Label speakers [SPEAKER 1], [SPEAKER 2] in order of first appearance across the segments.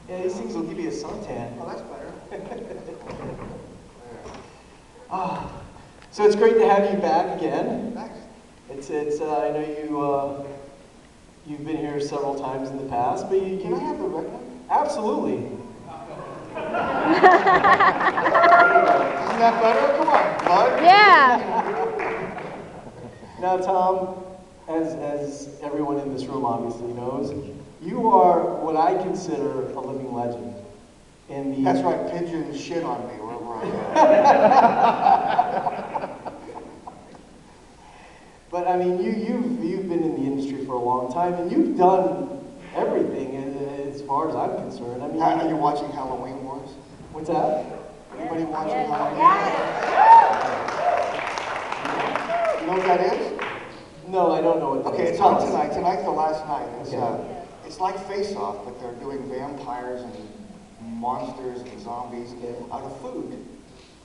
[SPEAKER 1] Yeah, these things will give you a suntan.
[SPEAKER 2] Oh, that's better.
[SPEAKER 1] Ah, so it's great to have you back again.
[SPEAKER 2] Thanks.
[SPEAKER 1] I know you've been here several times in the past, but
[SPEAKER 2] Can I have the red one?
[SPEAKER 1] Absolutely.
[SPEAKER 2] Isn't that better? Come on, bud.
[SPEAKER 3] Yeah.
[SPEAKER 1] Now, Tom, as everyone in this room obviously knows, you are what I consider a living legend.
[SPEAKER 2] That's right, pigeons shit on me wherever I go.
[SPEAKER 1] But I mean, you've been in the industry for a long time, and you've done everything as far as I'm concerned. I mean,
[SPEAKER 2] Are you watching Halloween Wars?
[SPEAKER 1] What's that?
[SPEAKER 2] Anybody watching Halloween
[SPEAKER 3] Yes.
[SPEAKER 2] Wars? You know what that is?
[SPEAKER 1] No, I don't know what that
[SPEAKER 2] Okay,
[SPEAKER 1] is.
[SPEAKER 2] it's on tonight. Tonight's the last night.
[SPEAKER 1] Okay.
[SPEAKER 2] It's like Face Off, but they're doing vampires and monsters and zombies out of food.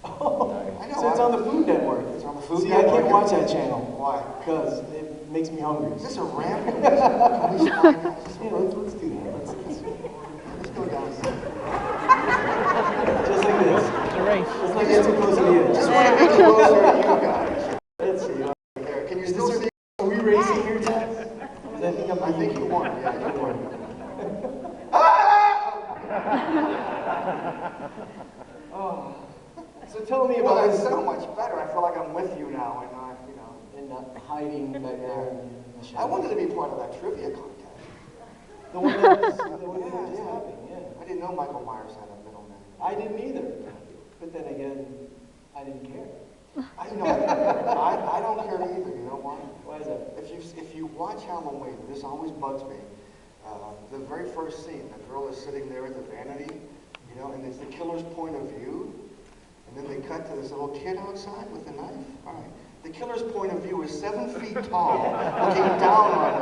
[SPEAKER 1] Oh,
[SPEAKER 2] I know.
[SPEAKER 1] so it's on the Food Network.
[SPEAKER 2] It's on the Food
[SPEAKER 1] See,
[SPEAKER 2] Network.
[SPEAKER 1] I can't watch that channel.
[SPEAKER 2] Why?
[SPEAKER 1] Because it makes me hungry.
[SPEAKER 2] Is this a ramp? Can we slide down?
[SPEAKER 1] Yeah, let's do that. Let's
[SPEAKER 2] go down here.
[SPEAKER 1] Just like this.
[SPEAKER 4] It's a race.
[SPEAKER 1] It's like it's too close to the edge.
[SPEAKER 2] Just want to be closer to you guys.
[SPEAKER 1] Let's see.
[SPEAKER 2] There. Can you
[SPEAKER 1] Is
[SPEAKER 2] still
[SPEAKER 1] this
[SPEAKER 2] see?
[SPEAKER 1] Are we racing here, Ted?
[SPEAKER 2] I think you won. Yeah, you won.
[SPEAKER 1] Oh. So tell me
[SPEAKER 2] Well,
[SPEAKER 1] about
[SPEAKER 2] it's
[SPEAKER 1] this.
[SPEAKER 2] so much better. I feel like I'm with you now and not,
[SPEAKER 1] And not hiding back there in the shadow.
[SPEAKER 2] I wanted to be part of that trivia contest.
[SPEAKER 1] The one that was just happening, yeah.
[SPEAKER 2] I didn't know Michael Myers had a middle name.
[SPEAKER 1] I didn't either. But then again, I didn't care.
[SPEAKER 2] I don't care either. You know why?
[SPEAKER 1] Why is that?
[SPEAKER 2] If you watch Halloween, this always bugs me. The very first scene, the girl is sitting there at the vanity, and it's the killer's point of view. And then they cut to this little kid outside with a knife. All right. The killer's point of view is 7 feet tall, looking down on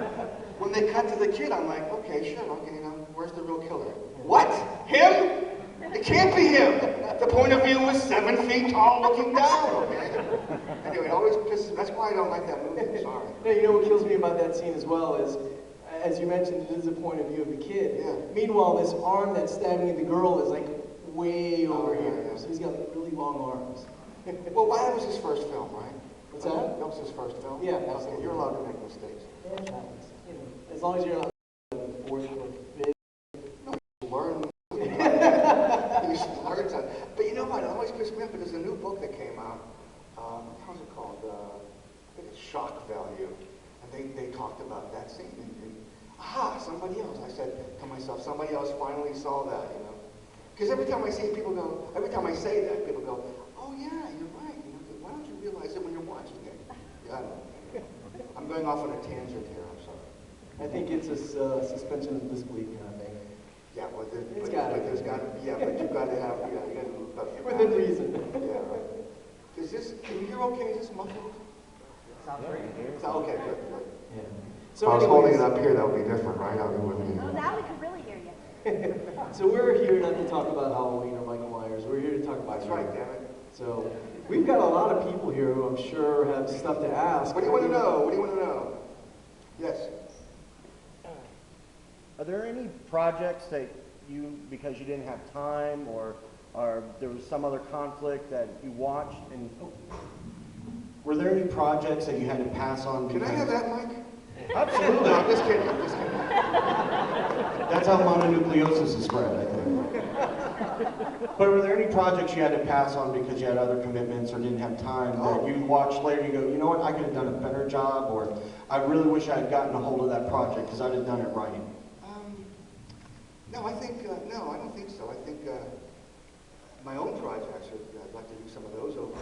[SPEAKER 2] him. When they cut to the kid, I'm like, okay, sure, okay, where's the real killer? What? Him? It can't be him. The point of view is 7 feet tall, looking down. Okay. Anyway, it always pisses. That's why I don't like that movie. I'm sorry.
[SPEAKER 1] No, you know what kills me about that scene as well is, as you mentioned, this is the point of view of the kid.
[SPEAKER 2] Yeah.
[SPEAKER 1] Meanwhile, this arm that's stabbing the girl is like way over
[SPEAKER 2] yeah,
[SPEAKER 1] here.
[SPEAKER 2] yeah.
[SPEAKER 1] So he's got really long arms.
[SPEAKER 2] Well, that was his first film, right?
[SPEAKER 1] What's that?
[SPEAKER 2] That was his first film?
[SPEAKER 1] Yeah,
[SPEAKER 2] Okay,
[SPEAKER 1] absolutely.
[SPEAKER 2] you're allowed to make mistakes.
[SPEAKER 1] Yeah, it happens. As long as you're not fourth or fifth.
[SPEAKER 2] Learn. You should learn something. But you know what? It always pissed me off. But there's a new book that came out. How's it called? I think it's Shock Value. And they talked about that scene. And somebody else. I said to myself, somebody else finally saw that, Because every time I say that, people go, oh yeah, you're right. Why don't you realize it when you're watching it? Yeah, I know. I'm going off on a tangent here. I'm sorry.
[SPEAKER 1] I think it's a suspension of disbelief kind of thing.
[SPEAKER 2] Yeah, but there's
[SPEAKER 1] It's
[SPEAKER 2] got
[SPEAKER 1] gotta
[SPEAKER 2] to be. Yeah, but you've got to have, you got to look up.
[SPEAKER 1] Within reason.
[SPEAKER 2] Yeah, right. Can you hear okay? Is this muffled?
[SPEAKER 4] Sounds great.
[SPEAKER 2] Okay, good.
[SPEAKER 1] Yeah.
[SPEAKER 2] So if I was holding it up here, that would be different, right? I would be.
[SPEAKER 3] Oh, now we can really hear you.
[SPEAKER 1] So we're here not to talk about Halloween or Michael Myers. We're here to talk about
[SPEAKER 2] That's
[SPEAKER 1] you.
[SPEAKER 2] right, damn it.
[SPEAKER 1] So we've got a lot of people here who I'm sure have stuff to ask.
[SPEAKER 2] What do you want to know? What do you want to know? Yes.
[SPEAKER 4] Are there any projects that because you didn't have time or there was some other conflict that you watched and...
[SPEAKER 5] Were there any projects that you had to pass on?
[SPEAKER 2] Can I have that mic?
[SPEAKER 4] Absolutely.
[SPEAKER 2] No, I'm just kidding. I'm just kidding.
[SPEAKER 5] That's how mononucleosis is spread, I think. But were there any projects you had to pass on because you had other commitments or didn't have time that you watched later and you go, you know what, I could have done a better job, or I really wish I had gotten a hold of that project because I'd have done it right?
[SPEAKER 2] No, I don't think so. I think my own projects, I'd like to do some of those over.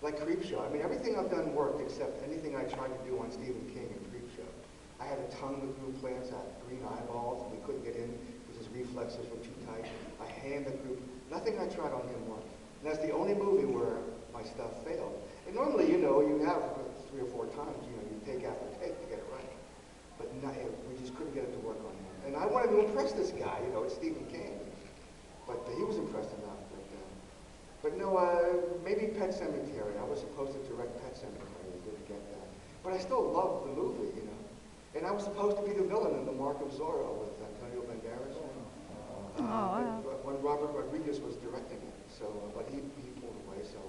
[SPEAKER 2] Like Creepshow. I mean, everything I've done worked except anything I tried to do on Stephen King and Creepshow. I had a tongue with blue plants, I had green eyeballs, and we couldn't get in because his reflexes were too tight. I hand the group. Nothing I tried on him worked. And that's the only movie where my stuff failed. And normally, you have 3 or 4 times, you take after take to get it right. But we just couldn't get it to work on him. And I wanted to impress this guy, it's Stephen King. But he was impressed enough. But no, maybe Pet Sematary. I was supposed to direct Pet Sematary. I didn't get that. But I still loved the movie, And I was supposed to be the villain in The Mark of Zorro with Antonio Banderas.
[SPEAKER 3] wow.
[SPEAKER 2] When Robert Rodriguez was directing it, so, but he pulled away, so,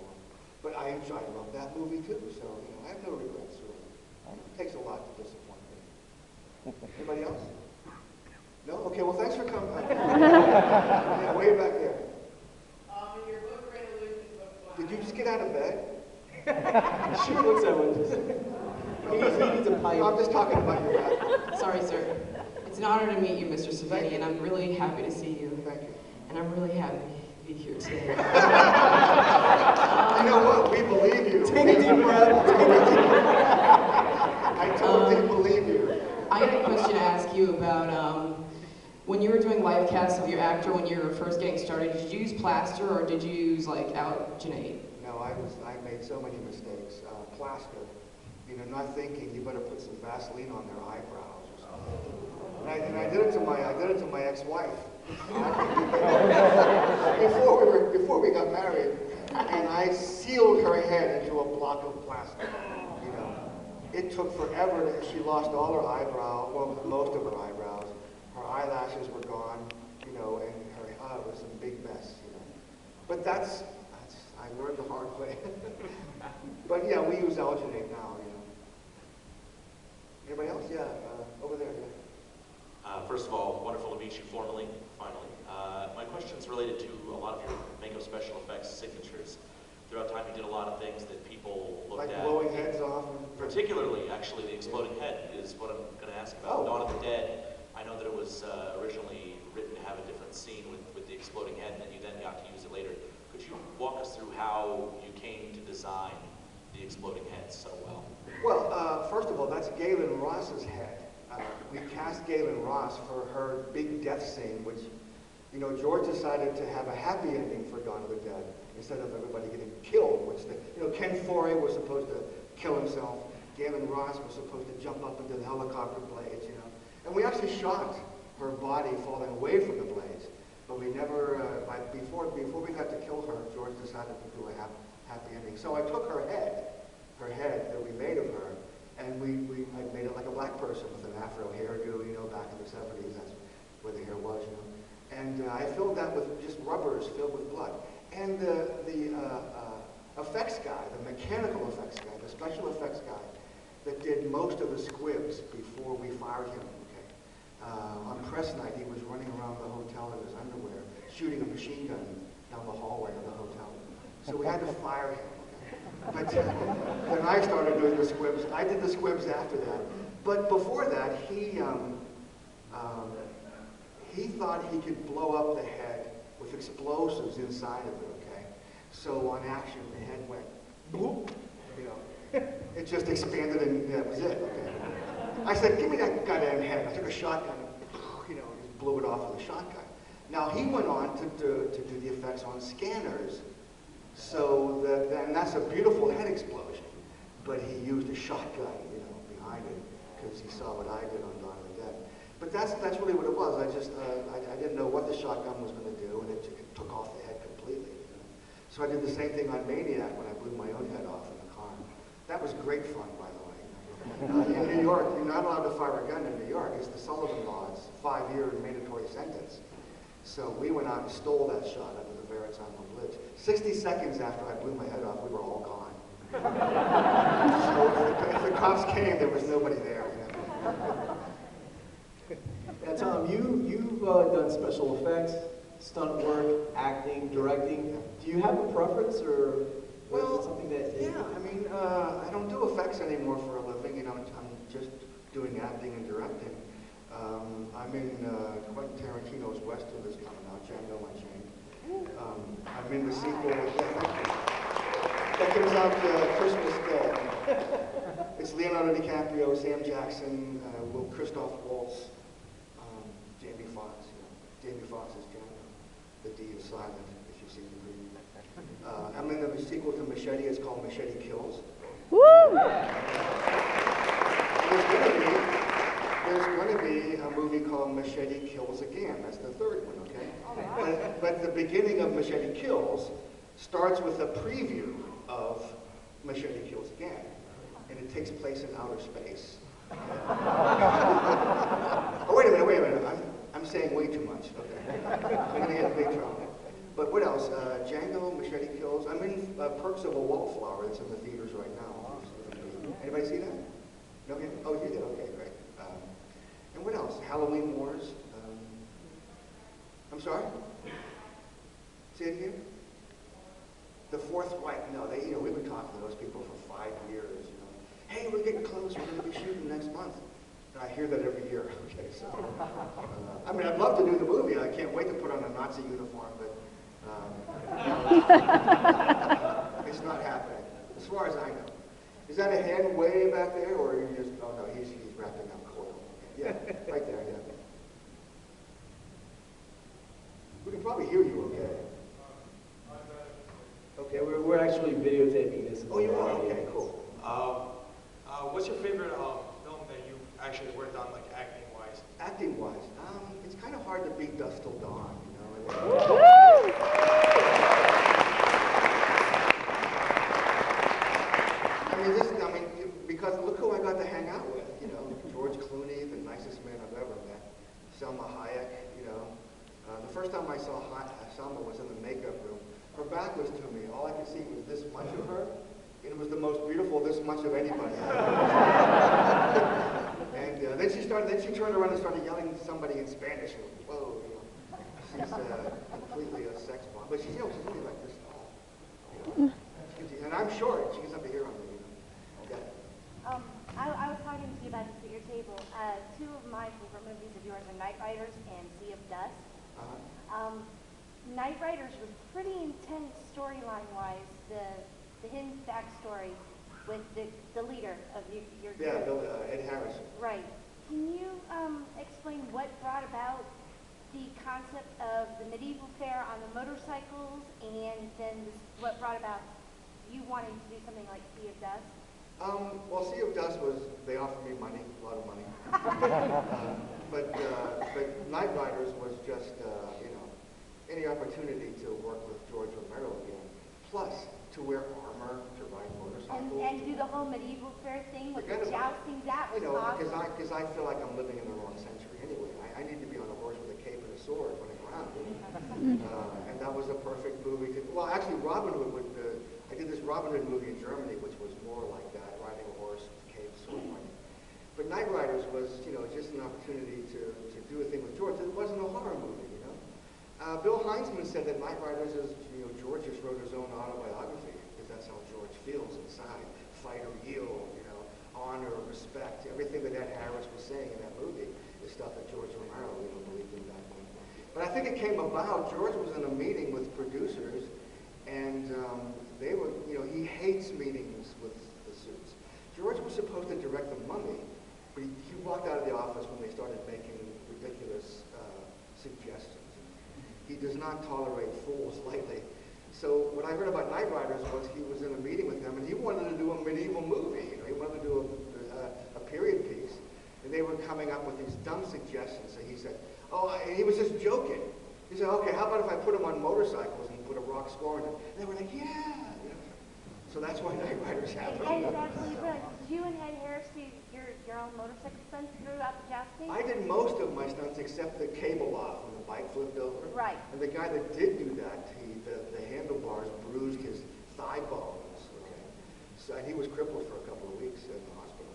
[SPEAKER 2] but I love that movie too, so, I have no regrets, really. It takes a lot to disappoint me. Anybody else? No? Okay, well, thanks for coming. Yeah, way back there.
[SPEAKER 6] In your book, Great Illusion, book 1.
[SPEAKER 2] Did you just get out of bed?
[SPEAKER 1] She looks at one. He needs a pipe.
[SPEAKER 2] I'm just talking about your bathroom.
[SPEAKER 6] Sorry, sir. It's an honor to meet you, Mr. Savini, and I'm really happy to see you.
[SPEAKER 2] Thank you.
[SPEAKER 6] And I'm really happy to be here today.
[SPEAKER 2] You know what? We believe you.
[SPEAKER 1] Take a deep breath.
[SPEAKER 2] I totally believe you.
[SPEAKER 6] I had a question to ask you about when you were doing live casts of your actor when you were first getting started, did you use plaster or did you use like alginate?
[SPEAKER 2] No, I made so many mistakes. Plaster, not thinking you better put some Vaseline on their eyebrows or something. And I did it to my ex-wife before we got married, and I sealed her head into a block of plaster. It took forever. She lost all her eyebrow, well, most of her eyebrows. Her eyelashes were gone, and her it was a big mess. But that's I learned the hard way. But yeah, we use alginate now. Anybody else? Yeah, over there. Yeah.
[SPEAKER 7] First of all, wonderful to meet you formally, finally. My question's related to a lot of your makeup special effects signatures. Throughout time, you did a lot of things that people looked
[SPEAKER 2] Like
[SPEAKER 7] at.
[SPEAKER 2] blowing heads off.
[SPEAKER 7] Particularly, actually, the exploding head is what I'm going to ask about.
[SPEAKER 2] Oh.
[SPEAKER 7] Dawn of the Dead, I know that it was originally written to have a different scene with the exploding head, and then you then got to use it later. Could you walk us through how you came to design the exploding head so well?
[SPEAKER 2] Well, first of all, that's Galen Ross's head. We cast Galen Ross for her big death scene, which, George decided to have a happy ending for Dawn of the Dead instead of everybody getting killed, which Ken Forey was supposed to kill himself. Galen Ross was supposed to jump up into the helicopter blades, And we actually shot her body falling away from the blades, but we never, before we got to kill her, George decided to do a happy ending. So I took her head that we made of her, and I made it like a black person with an afro hairdo, back in the 70s, that's where the hair was, And I filled that with just rubbers filled with blood. And the effects guy, the mechanical effects guy, the special effects guy that did most of the squibs before we fired him, on press night, he was running around the hotel in his underwear, shooting a machine gun down the hallway of the hotel. So we had to fire him. But then I started doing the squibs. I did the squibs after that. But before that, he thought he could blow up the head with explosives inside of it, So on action, the head went boop, It just expanded and that was it, I said, give me that goddamn head. I took a shotgun, just blew it off with a shotgun. Now he went on to do the effects on scanners. So and that's a beautiful head explosion, but he used a shotgun, behind it because he saw what I did on Dawn of the Dead. But that's really what it was. I didn't know what the shotgun was going to do, and it took off the head completely. So I did the same thing on Maniac when I blew my own head off in the car. That was great fun, by the way. In New York, you're not allowed to fire a gun in New York. It's the Sullivan Law. It's 5-year mandatory sentence. So we went out and stole that shot under the Verrazano Bridge. 60 seconds after I blew my head off, we were all gone. So if the cops came, there was nobody there.
[SPEAKER 1] Now, Tom, you've done special effects, stunt work, acting, directing. Do you have a preference, or is it something that?
[SPEAKER 2] I don't do effects anymore for a living. I'm just doing acting and directing. I'm in Quentin Tarantino's Western that's coming out, Django Unchained. I'm in the sequel that comes out Christmas Day. It's Leonardo DiCaprio, Sam Jackson, Christoph Waltz, Jamie Foxx. Jamie Foxx is Django. The D is silent, if you've seen the movie. I'm in the sequel to Machete. It's called Machete Kills.
[SPEAKER 3] Woo!
[SPEAKER 2] There's going to be a movie called Machete Kills Again. That's the third one, But the beginning of Machete Kills starts with a preview of Machete Kills Again. And it takes place in outer space. Oh, wait a minute. I'm saying way too much. Okay. I'm going to get in big trouble. But what else? Django, Machete Kills. I'm in Perks of a Wallflower. That's in the theaters right now. Anybody see that? No? Oh, you did? Okay, great. And what else? Halloween Wars. I'm sorry? Say it again? The Fourth Reich. No, we've been talking to those people for 5 years. Hey, we're getting close. We're going to be shooting next month. And I hear that every year. Okay, so I mean, I'd love to do the movie. I can't wait to put on a Nazi uniform, but it's not happening, as far as I know. Is that a hand way back there, or are you just? Oh no, he's wrapping up coil. Yeah, right there. Yeah. We can probably hear you. Okay.
[SPEAKER 1] Okay, we're actually videotaping this.
[SPEAKER 2] Oh, you are? Okay, cool.
[SPEAKER 3] What's your favorite film that you actually worked on, like acting-wise?
[SPEAKER 2] Acting-wise, it's kind of hard to beat Dusk Till Dawn, because look who I got to hang out with, George Clooney, the nicest man I've ever met, Selma Hayek, the first time I saw Selma was in the makeup room. Her back was to me. All I could see was this much of her. It was the most beautiful this much of anybody. And then she turned around and started yelling at somebody in Spanish. And, whoa, she's completely a sex bomb. But she's really like this tall. And I'm short. She gets up to here on me. Okay.
[SPEAKER 8] I was talking to you about this at your table. Two of my favorite movies of yours are Night Riders and Sea of Dust. Night Riders was pretty intense storyline-wise. The hidden backstory with the leader of your group.
[SPEAKER 2] Yeah, Ed Harris.
[SPEAKER 8] Right. Can you explain what brought about the concept of the medieval fair on the motorcycles, and then what brought about you wanting to do something like Sea of Dust?
[SPEAKER 2] Well, Sea of Dust was, they offered me money, a lot of money. But Night Riders was just, any opportunity to work with George Romero again. Plus, to wear armor, to ride motorcycles.
[SPEAKER 8] And do the whole medieval fair thing with the jousting, that was awesome.
[SPEAKER 2] Because I feel like I'm living in the wrong century anyway. I need to be on a horse with a cape and a sword running around. And that was a perfect movie. Well, actually, Robin Hood, I did this Robin Hood movie in Germany, which was more like that, riding a horse, cape, sword running. But Night Riders was, just an opportunity to do a thing with George. It wasn't a horror movie, Bill Heinzman said that Night Riders is, George just wrote his own autobiography, because that's how George feels inside. Fight or yield, honor, respect, everything that Ed Harris was saying in that movie is stuff that George Romero, believed in back then. But I think it came about, George was in a meeting with producers, and they were, he hates meetings with the suits. George was supposed to direct The Mummy, but he walked out of the office when they started making ridiculous suggestions. He does not tolerate fools lightly. So what I heard about Night Riders was he was in a meeting with them, and he wanted to do a medieval movie. He wanted to do a period piece. And they were coming up with these dumb suggestions. And he said, and he was just joking. He said, okay, how about if I put them on motorcycles and put a rock score in them? And they were like, yeah. So that's why Night Riders happened.
[SPEAKER 8] And it's absolutely brilliant. Did you and Ed Harris do your own motorcycle stunts throughout the jousting?
[SPEAKER 2] I did most of my stunts except the cable off when the bike flipped over.
[SPEAKER 8] Right.
[SPEAKER 2] And the guy that did do that, the handlebars bruised his thigh bones. Okay. So, and he was crippled for a couple of weeks in the hospital.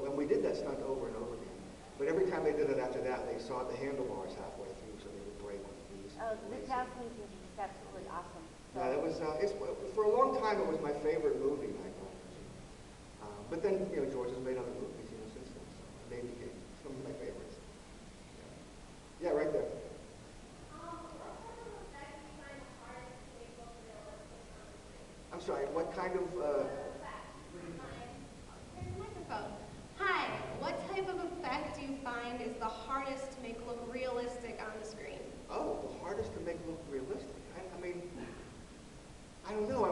[SPEAKER 2] And we did that stunt over and over again. But every time they did it after that, they saw the handlebars halfway through, so they would break with these.
[SPEAKER 8] Oh, the jousting is just absolutely awesome. So.
[SPEAKER 2] Yeah, it was. For a long time, it was my favorite movie, Night Riders. But then, George has made other movies, since then. So they became some of my favorites. Yeah, right there. I'm sorry, what kind of...
[SPEAKER 9] Microphone. Hi, what type of effect do you find is the hardest to make look realistic on the screen?
[SPEAKER 2] Oh, the hardest to make look realistic? I don't know.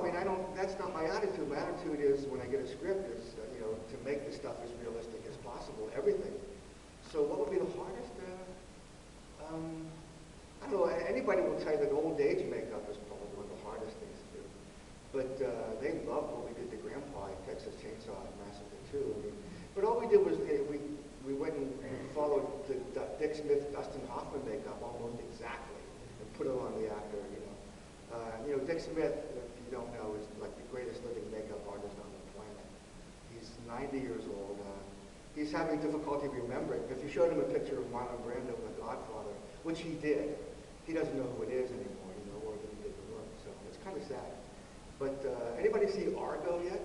[SPEAKER 2] That's not my attitude. My attitude is, when I get a script, is, to make the stuff as realistic as possible, everything. So what would be the hardest? I don't know. Anybody will tell you that old age makeup is probably one of the hardest things to do. But they loved what we did to Grandpa in Texas Chainsaw Massacre 2. But all we did was we went and followed the Dick Smith, Dustin Hoffman makeup almost exactly and put it on the actor, Dick Smith, if you don't know, is like the greatest living makeup artist on the planet. He's 90 years old. He's having difficulty remembering. If you showed him a picture of Marlon Brando, The Godfather, which he did, he doesn't know who it is anymore, or that he didn't look. So it's kind of sad. But anybody see Argo yet?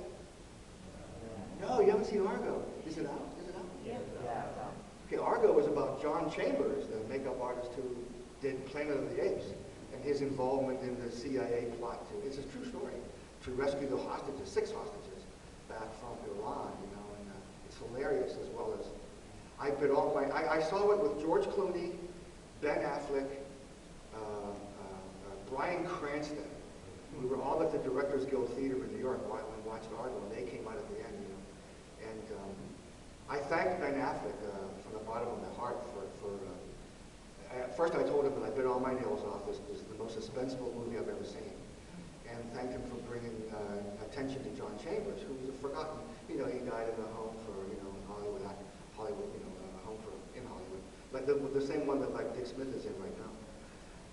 [SPEAKER 2] No, you haven't seen Argo. Is it out? Is it out? Yeah. Okay, Argo was about John Chambers, the makeup artist who did Planet of the Apes, and his involvement in the CIA plot it's a true story, to rescue the hostages, 6 hostages, back from Iran, and it's hilarious as well as, I saw it with George Clooney, Ben Affleck, Bryan Cranston. We were all at the Directors Guild Theater in New York and watched Argo, and they came out at the end, And I thanked Ben Affleck from the bottom of my heart for at first I told him that I bit all my nails off. This was the most suspenseful movie I've ever seen. And thanked him for bringing attention to John Chambers, who was a forgotten, he died in a home for, in Hollywood, a home for, in Hollywood. Like the same one that like Dick Smith is in right now.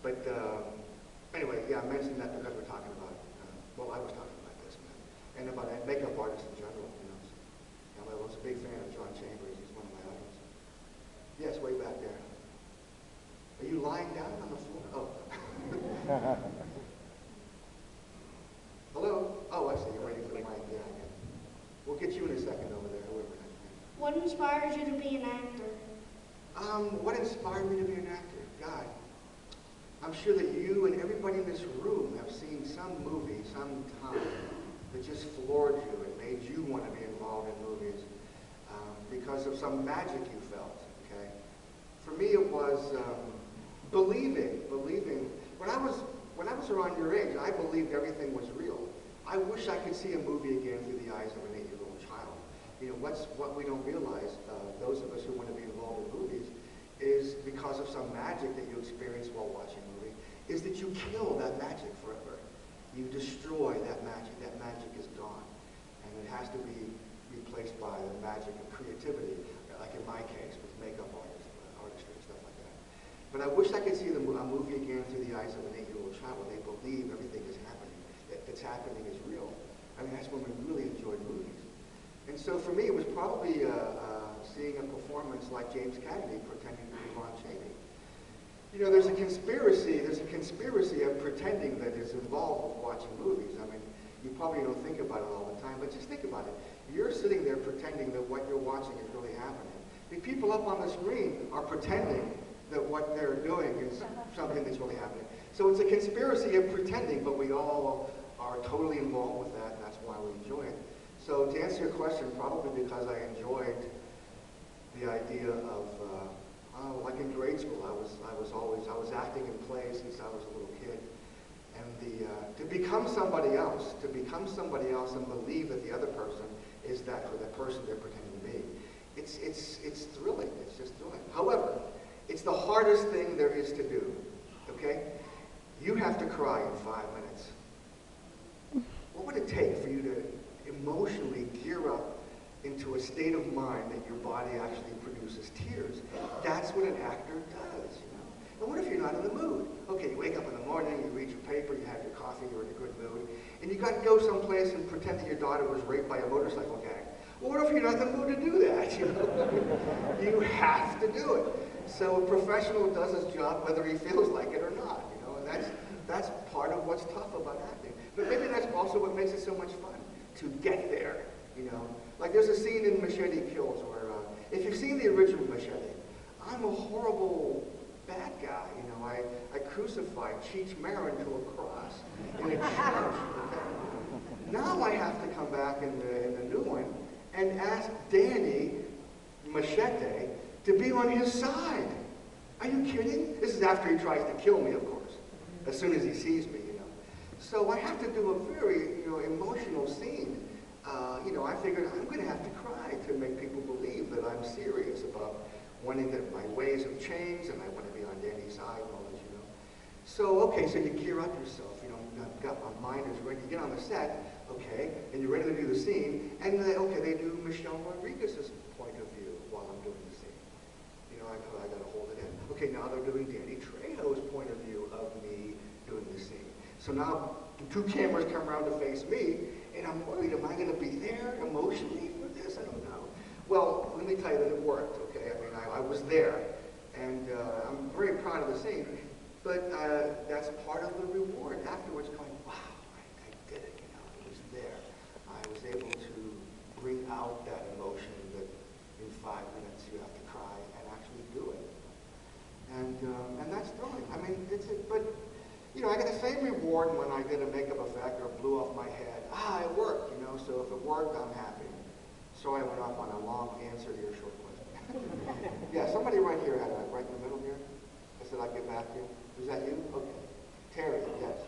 [SPEAKER 2] But anyway, yeah, I mentioned that because we're talking about, I was talking about Dick Smith. And about makeup artists in general, I was a big fan of John Chambers. He's one of my idols. Yes, way back there. Are you lying down on the floor? Oh. Hello? Oh, I see. You're waiting for the mic. Yeah. We'll get you in a second over there, whoever that is.
[SPEAKER 9] What inspires you to be an actor?
[SPEAKER 2] What inspired me to be an actor? God. I'm sure that you and everybody in this room have seen some movie, some time, that just floored you and made you want to be involved in movies because of some magic you felt, okay? For me, it was believing. When I was around your age, I believed everything was real. I wish I could see a movie again through the eyes of an 8-year-old child. What we don't realize, those of us who want to be involved in movies, is because of some magic that you experience while watching a movie, is that you kill that magic forever. You destroy that magic. That magic is gone. And it has to be replaced by the magic of creativity, like in my case, with makeup artistry and stuff like that. But I wish I could see a movie again through the eyes of an 8-year-old child where they believe everything is happening, that it's happening is real. I mean, that's when we really enjoyed movies. And so for me, it was probably seeing a performance like James Cagney pretending to be Lon Chaney. There's a conspiracy of pretending that is involved with watching movies. I mean, you probably don't think about it all the time, but just think about it. You're sitting there pretending that what you're watching is really happening. The people up on the screen are pretending that what they're doing is something that's really happening. So it's a conspiracy of pretending, but we all are totally involved with that, and that's why we enjoy it. So to answer your question, probably because I enjoyed the idea of, like in grade school, I was acting in plays since I was a little kid. And to become somebody else and believe that the other person is the person they're pretending to be, it's thrilling. It's just thrilling. However, it's the hardest thing there is to do. Okay, you have to cry in 5 minutes. What would it take for you to emotionally gear up into a state of mind that your body actually produces tears? That's what an actor does. And what if you're not in the mood? Okay, you wake up in the morning, you read your paper, you have your coffee, you're in a good mood, and you got to go someplace and pretend that your daughter was raped by a motorcycle gang. Well, what if you're not in the mood to do that? You have to do it. So a professional does his job whether he feels like it or not. And that's part of what's tough about acting. But maybe that's also what makes it so much fun to get there. Like there's a scene in Machete Kills where, if you've seen the original Machete, I'm a horrible bad guy. I crucified Cheech Marin to a cross in a church. Now I have to come back in the new one and ask Danny Machete to be on his side. Are you kidding? This is after he tries to kill me, of course, as soon as he sees me. So I have to do a very emotional scene. I figured I'm going to have to cry to make people believe that I'm serious about wanting that my ways have changed and I want to be on Danny's side and all this, So, okay, so you gear up yourself, I've got my mind is ready. You get on the set, okay, and you're ready to do the scene, and they do Michelle Rodriguez's point of view while I'm doing the scene. I got to hold it Okay, now they're doing Danny Trejo's point of view of me doing the scene. So now two cameras come around to face me, and I'm worried, am I going to be there emotionally for this? I don't know. Well, let me tell you that it worked, okay? I mean, I was there, and I'm very proud of the scene, but that's part of the reward afterwards, going, wow, I did it, you know, it was there. I was able to bring out that emotion that in 5 minutes you have to cry and actually do it. And that's thrilling. I mean, but, you know, I get the same reward when I did a makeup effect or blew off my head. Ah, it worked, you know, so if it worked, I'm happy. Sorry I went off on a long answer to your short question. Yeah, somebody right here had a, right in the middle here. I said I'd get back to you. Was that you? Okay. Terry, yes.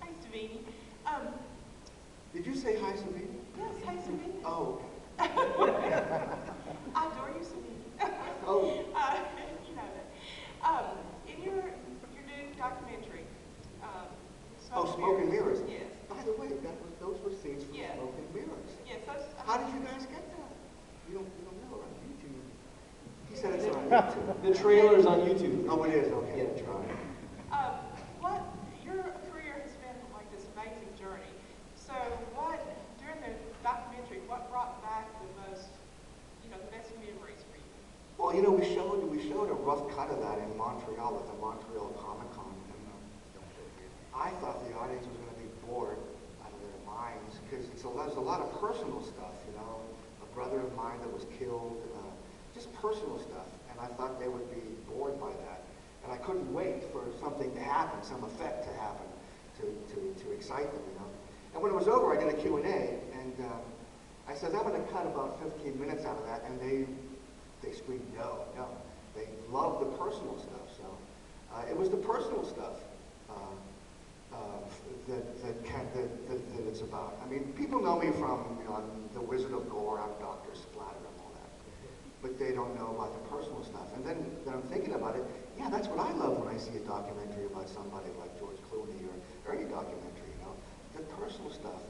[SPEAKER 10] Hi, Savini.
[SPEAKER 2] Did you say hi, Savini?
[SPEAKER 10] Yes, hi, Savini.
[SPEAKER 2] Oh.
[SPEAKER 10] I adore you, Savini.
[SPEAKER 2] Oh.
[SPEAKER 10] You know that. In your new documentary,
[SPEAKER 2] Smoke and Mirrors.
[SPEAKER 10] Yes.
[SPEAKER 2] By the way, those were scenes from
[SPEAKER 10] Yeah.
[SPEAKER 2] Smoke and Mirrors.
[SPEAKER 10] Yes,
[SPEAKER 2] How did you guys get that? You don't know, on YouTube. He said it's on YouTube.
[SPEAKER 1] The trailer's on YouTube.
[SPEAKER 2] Oh, it is? Okay.
[SPEAKER 1] Yeah.
[SPEAKER 2] That's right.
[SPEAKER 10] Your career has been like this amazing journey. So during the documentary, what brought back the most, the best memories for you?
[SPEAKER 2] Well, you know, we showed a rough cut of that in Montreal at the Montreal Comic Con, and I thought the audience was going to be bored out of their minds because there's a lot of personal stuff, you know, a brother of mine that was killed, just personal stuff, and I thought they would be bored by that, and I couldn't wait for something to happen, some effect to happen, to excite them, you know. And when it was over, I did a Q&A, and I said, I'm going to cut about 15 minutes out of that, and they screamed, no. They loved the personal stuff, so it was the personal stuff that it's about. I mean, people know me from, I'm the Wizard of Gore, I'm Dr. Splatter and all that, but they don't know about the personal stuff. And then I'm thinking about it, yeah, that's what I love when I see a documentary about somebody like George Clooney or any documentary, the personal stuff,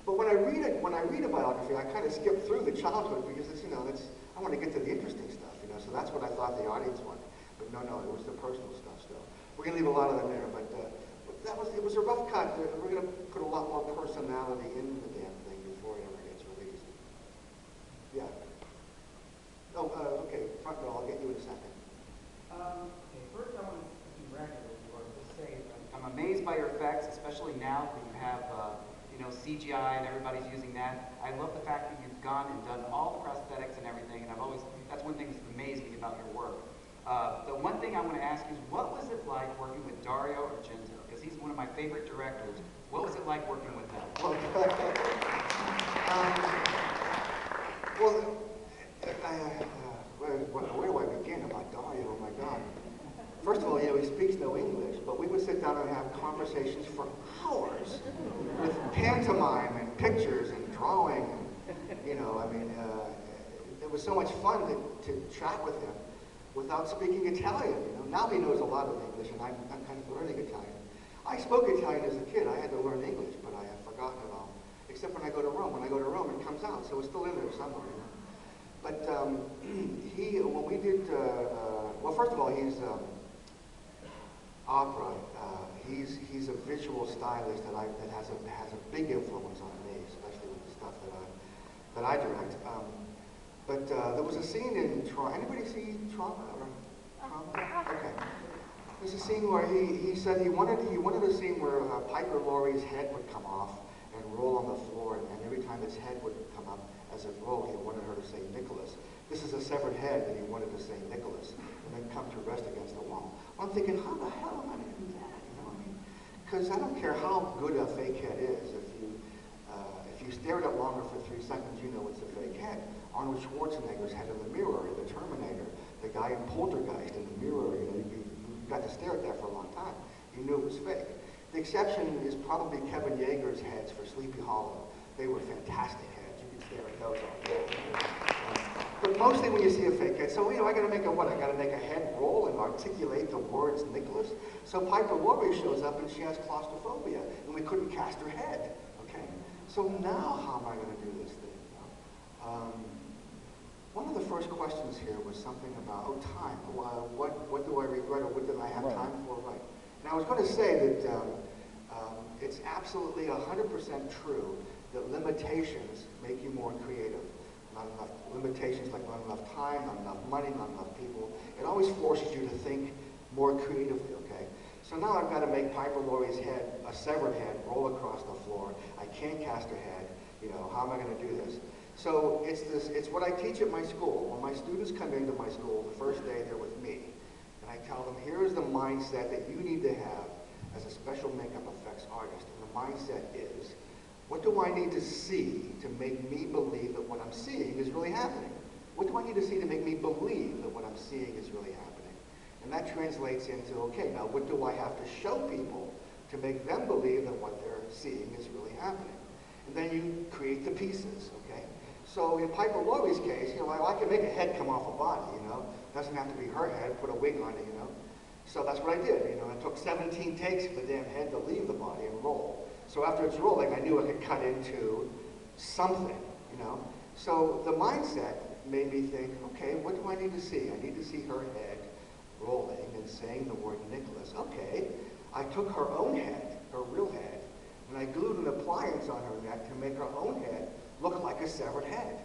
[SPEAKER 2] But when I read a biography, I kind of skip through the childhood because it's, I want to get to the interesting stuff, So that's what I thought the audience wanted. But no, it was the personal stuff still. We're going to leave a lot of them there, but it was a rough cut. We're going to put a lot more personality into the damn thing before it ever gets released. Yeah. Oh, okay, front row, I'll get you in a second.
[SPEAKER 11] Okay, first I want to congratulate you, or just say I'm amazed by your effects, especially now that you have CGI and everybody's using that. I love the fact that you've gone and done all the prosthetics and everything, and that's one thing that's amazed me about your work. The one thing I want to ask you is, what was it like working with Dario Argento? Because he's one of my favorite directors. What was it like working with him?
[SPEAKER 2] Where do I begin about Dario? Oh my God. First of all, he speaks no English, but we would sit down and have conversations for hours with pantomime and pictures and drawing. It was so much fun to chat with him without speaking Italian. Now he knows a lot of English, and I'm kind of learning Italian. I spoke Italian as a kid. I had to learn English, but I have forgotten it all, except when I go to Rome. When I go to Rome, it comes out, so it's still in there somewhere. But when we did, well, first of all, he's opera. He's a visual stylist that has a big influence on me, especially with the stuff that I direct. But there was a scene in Trauma. Anybody see Trauma? Okay. There's a scene where he said he wanted a scene where Piper Laurie's head would come off and roll on the floor, and every time its head would come up as it rolled, he wanted her to say Nicholas. This is a severed head, and he wanted to say Nicholas, and then come to rest against the wall. Well, I'm thinking, how the hell am I going to do that? Because I don't care how good a fake head is. If you stare at it longer for 3 seconds, you know it's a fake head. Arnold Schwarzenegger's head in the mirror, in the Terminator, the guy in Poltergeist in the mirror, you got to stare at that for a long time. You knew it was fake. The exception is probably Kevin Yeager's heads for Sleepy Hollow. They were fantastic heads. You could stare at those all day. But mostly when you see a fake head, so I got to make a what? I got to make a head roll and articulate the words Nicholas. So Piper Laurie shows up and she has claustrophobia, and we couldn't cast her head. Okay, So now how am I going to do this thing? One of the first questions here was something about, time. What do I regret or what did I have time for? Right. And I was going to say that it's absolutely 100% true that limitations make you more creative. Not enough limitations like not enough time, not enough money, not enough people. It always forces you to think more creatively, okay? So now I've got to make Piper Laurie's head, a severed head, roll across the floor. I can't cast her head. You know, how am I going to do this? So it's what I teach at my school. When my students come into my school, the first day they're with me, and I tell them, here is the mindset that you need to have as a special makeup effects artist. And the mindset is, what do I need to see to make me believe that what I'm seeing is really happening? What do I need to see to make me believe that what I'm seeing is really happening? And that translates into, okay, now what do I have to show people to make them believe that what they're seeing is really happening? And then you create the pieces, okay? So in Piper Laurie's case, you know, I can make a head come off a body, you know? It doesn't have to be her head, put a wig on it, you know? So that's what I did, you know? It took 17 takes for the damn head to leave the body and roll. So after it's rolling, I knew I could cut into something, you know? So the mindset made me think, okay, what do I need to see? I need to see her head rolling and saying the word Nicholas. Okay, I took her own head, her real head, and I glued an appliance on her neck to make her own head look like a severed head.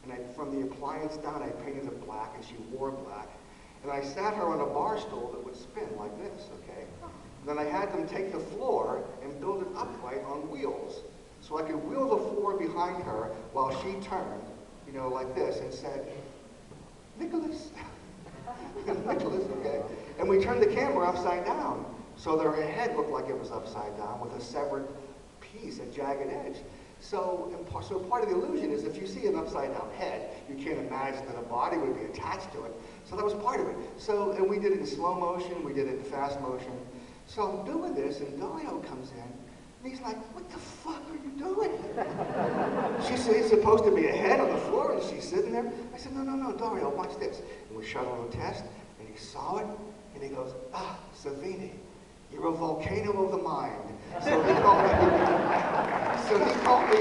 [SPEAKER 2] And from the appliance down, I painted it black, and she wore black. And I sat her on a bar stool that would spin like this, okay? Then I had them take the floor and build it upright on wheels. So I could wheel the floor behind her while she turned, you know, like this, and said, Nicholas. Nicholas, okay? And we turned the camera upside down so that her head looked like it was upside down with a severed piece, a jagged edge. So part of the illusion is if you see an upside down head, you can't imagine that a body would be attached to it. So that was part of it. So, and we did it in slow motion, we did it in fast motion. So I'm doing this, and Dario comes in, and he's like, what the fuck are you doing? She said, it's supposed to be a head on the floor, and she's sitting there. I said, no, Dario, watch this. And we shut on a test, and he saw it, and he goes, Savini, you're a volcano of the mind. So he called me.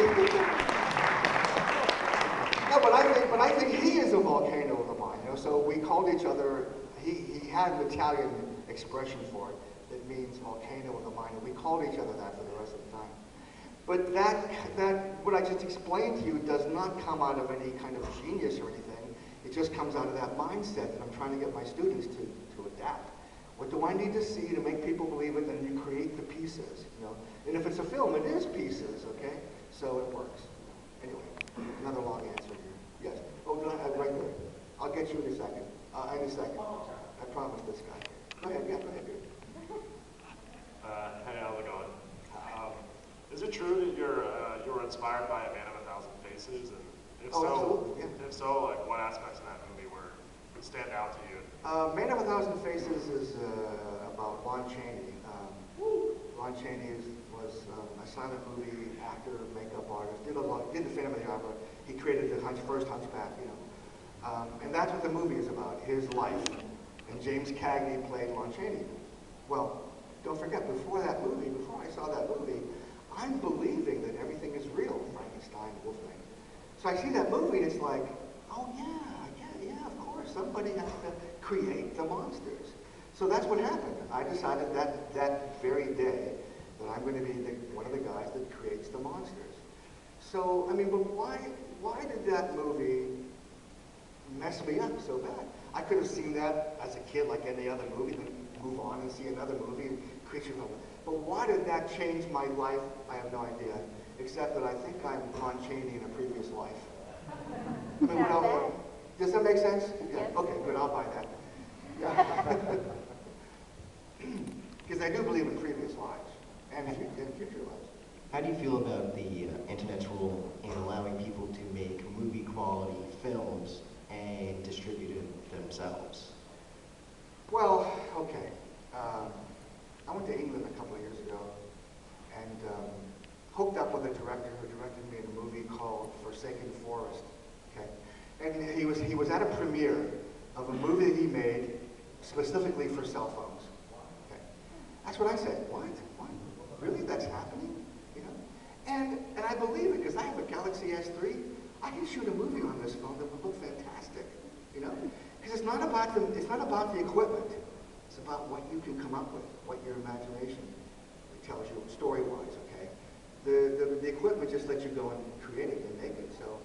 [SPEAKER 2] No, but I think he is a volcano of the mind. You know? So we called each other. He had an Italian expression for it that means volcano of the mind, and we called each other that for the rest of the time. But that what I just explained to you does not come out of any kind of genius or anything. It just comes out of that mindset that I'm trying to get my students to adapt. What do I need to see to make people believe it? Then you create the pieces, you know. And if it's a film, it is pieces, okay? So it works. Anyway, another long answer here. Yes. Oh, no, right there. I'll get you in a second. In a second. I promise this guy. Go ahead. Yeah, go ahead, dude.
[SPEAKER 12] Hey, how's it going? Is it true that you were inspired by A Man of a Thousand Faces? And if so,
[SPEAKER 2] absolutely, yeah.
[SPEAKER 12] If so, like what aspects of that movie would stand out to you?
[SPEAKER 2] Man of a Thousand Faces is about Lon Chaney. Lon Chaney was a silent movie actor, makeup artist. Did the Phantom of the Opera. He created the first Hunchback, you know. And that's what the movie is about, his life. And James Cagney played Lon Chaney. Well, don't forget, before I saw that movie, I'm believing that everything is real, Frankenstein, Wolfman. So I see that movie, and it's like, oh yeah, of course, somebody has to create the monsters. So that's what happened. I decided that very day that I'm going to be one of the guys that creates the monsters. So, I mean, but why did that movie mess me up so bad? I could have seen that as a kid like any other movie, then move on and see another movie, Creature Film. But why did that change my life? I have no idea, except that I think I'm Lon Chaney in a previous life. I mean, does that make sense? Yeah. Okay, good, I'll buy that. Because I do believe in previous lives and in future lives.
[SPEAKER 13] How do you feel about the internet's role in allowing people to make movie quality films and distribute it themselves?
[SPEAKER 2] Well, okay. I went to England a couple of years ago and hooked up with a director who directed me in a movie called Forsaken Forest. Okay, and he was at a premiere of a movie that he made specifically for cell phones. Okay, that's what I said. What? Really? That's happening? You know? And I believe it, because I have a Galaxy S3. I can shoot a movie on this phone that would look fantastic, you know? Because it's not about the equipment. It's about what you can come up with, what your imagination tells you story-wise, okay? The equipment just lets you go and create it and make it. So,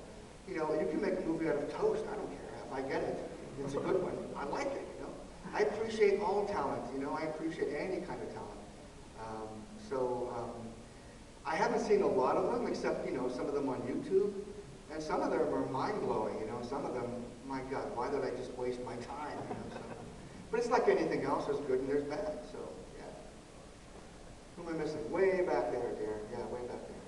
[SPEAKER 2] you know, you can make a movie out of toast. I don't care. If I get it, it's a good one. I like it, you know? I appreciate all talent, you know? I appreciate any kind of talent. I haven't seen a lot of them, except, you know, some of them on YouTube. And some of them are mind-blowing, you know? Some of them, my God, why did I just waste my time, you know? So, but it's like anything else, there's good and there's bad, so, yeah. Who am I missing? Way back there, dear. Yeah, way back there.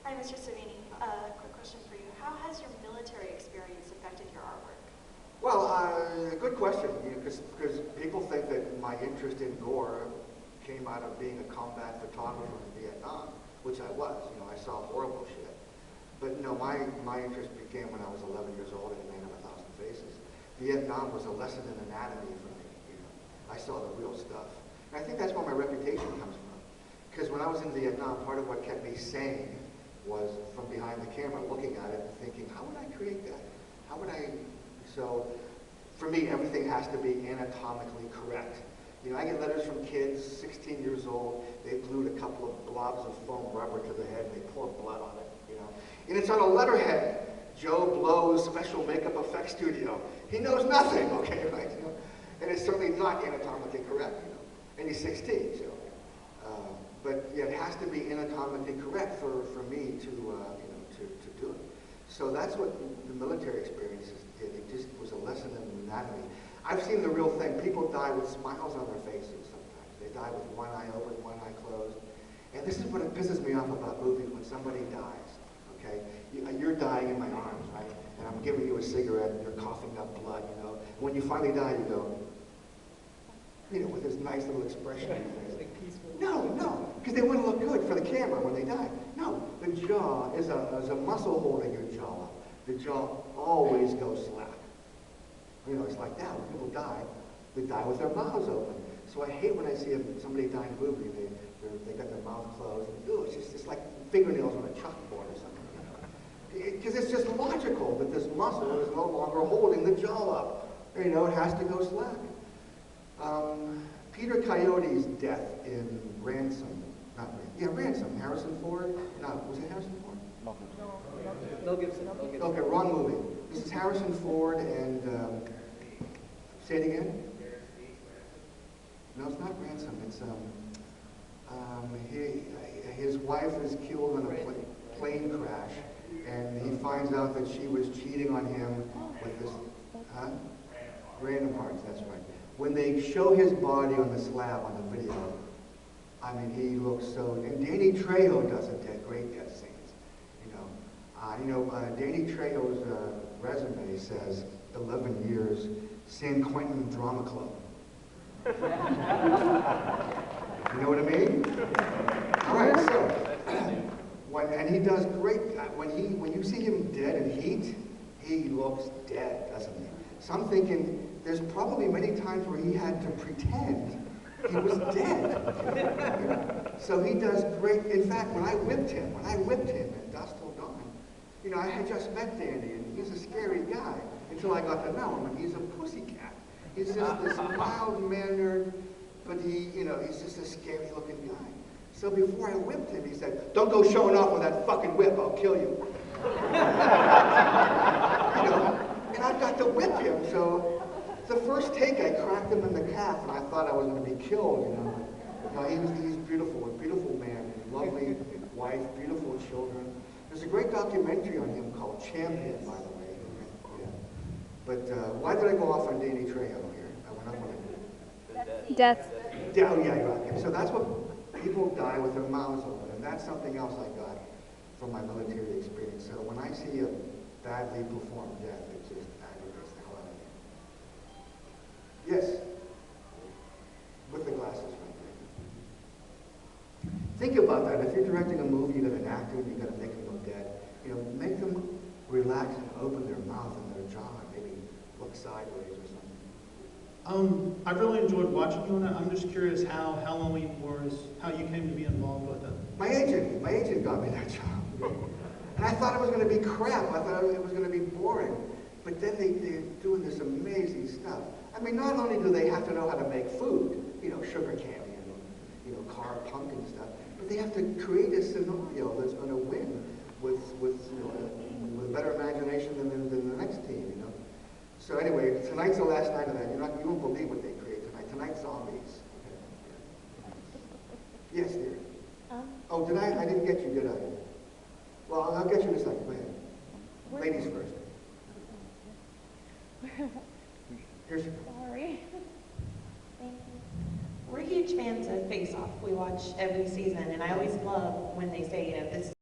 [SPEAKER 14] Hi, Mr. Savini. Quick question for you. How has your military experience affected your artwork?
[SPEAKER 2] Well, good question, because people think that my interest in gore came out of being a combat photographer in Vietnam, which I was. You know, I saw horrible shit. But no, my interest began when I was 11 years old in A Man of a Thousand Faces. Vietnam was a lesson in anatomy for me. You know, I saw the real stuff. And I think that's where my reputation comes from. Because when I was in Vietnam, part of what kept me sane was from behind the camera, looking at it and thinking, how would I create that? How would I? So, for me, everything has to be anatomically correct. You know, I get letters from kids, 16 years old, they glued a couple of blobs of foam rubber to the head and they pour blood on it, you know. And it's on a letterhead, Joe Blow's Special Makeup Effects Studio. He knows nothing, okay, right? You know? And it's certainly not anatomically correct, you know. And he's 16, so. But yeah, it has to be anatomically correct for me to, you know, to do it. So that's what the military experience did. It just was a lesson in anatomy. I've seen the real thing. People die with smiles on their faces sometimes. They die with one eye open, one eye closed. And this is what it pisses me off about movies, when somebody dies, okay? You're dying in my arms, right? And I'm giving you a cigarette and you're coughing up blood, you know? And when you finally die, you go, you know, with this nice little expression on your face. No, because they want to look good for the camera when they die. No, the jaw is a muscle holding your jaw up. The jaw always goes slack. You know, it's like that. When people die, they die with their mouths open. So I hate when I see somebody die in a movie, they got their mouth closed. And, it's like fingernails on a chalkboard or something. Because it's just logical that this muscle is no longer holding the jaw up. You know, it has to go slack. Peter Coyote's death in Ransom, Ransom, Harrison Ford? No, was it Harrison Ford?
[SPEAKER 11] Mel Gibson.
[SPEAKER 2] Okay, wrong movie. This is Harrison Ford and, say it again? No, it's not Ransom. It's, his wife is killed in a plane crash, and he finds out that she was cheating on him with this, Random Hearts, that's right. When they show his body on the slab on the video, I mean, he looks so, and Danny Trejo does great death scenes, you know. Danny Trejo's resume says 11 years, San Quentin Drama Club. You know what I mean? All right, so, and he does great, when you see him dead in Heat, he looks dead, doesn't he? So I'm thinking, there's probably many times where he had to pretend he was dead. So he does great. In fact, when I whipped him at Dusk Till Dawn, you know, I had just met Danny, and he's a scary guy until I got to know him, and he's a pussycat. He's just this mild-mannered, but he's just a scary-looking guy. So before I whipped him, he said, "Don't go showing off with that fucking whip, I'll kill you." You know, and I've got to whip him, so the first take I cracked him in the calf, and I thought I was going to be killed, you know. No, he's beautiful, a beautiful man, lovely wife, beautiful children. There's a great documentary on him called Champion, by the way. Yeah. But why did I go off on Danny Trejo here?
[SPEAKER 8] Death.
[SPEAKER 2] Oh, yeah, right. So that's what people die with their mouths open, and that's something else I got from my military experience. So when I see a badly performed death, it just aggravates the hell out of me. Yes. With the glasses right there. Think about that. If you're directing a movie, you got an actor, and you got to make them look dead. You know, make them relax and open their mouth and their jaw, and maybe look sideways or something.
[SPEAKER 15] I've really enjoyed watching you on it. I'm just curious how you came to be involved with it.
[SPEAKER 2] My agent got me that job. And I thought it was going to be crap. I thought it was going to be boring. But then they're doing this amazing stuff. I mean, not only do they have to know how to make food, you know, sugar candy and, you know, carved pumpkin stuff, but they have to create a scenario that's going to win with a better imagination than the next team, you know. So anyway, tonight's the last night of that. You won't believe what they create tonight. Tonight's zombies. Okay. Yes, dear. Oh, I didn't get you, did I? Well, I'll get you in a second. Go ahead. Ladies first. Here's your...
[SPEAKER 16] Sorry. Thank you. We're huge fans of Face Off. We watch every season, and I always love when they say, you know, this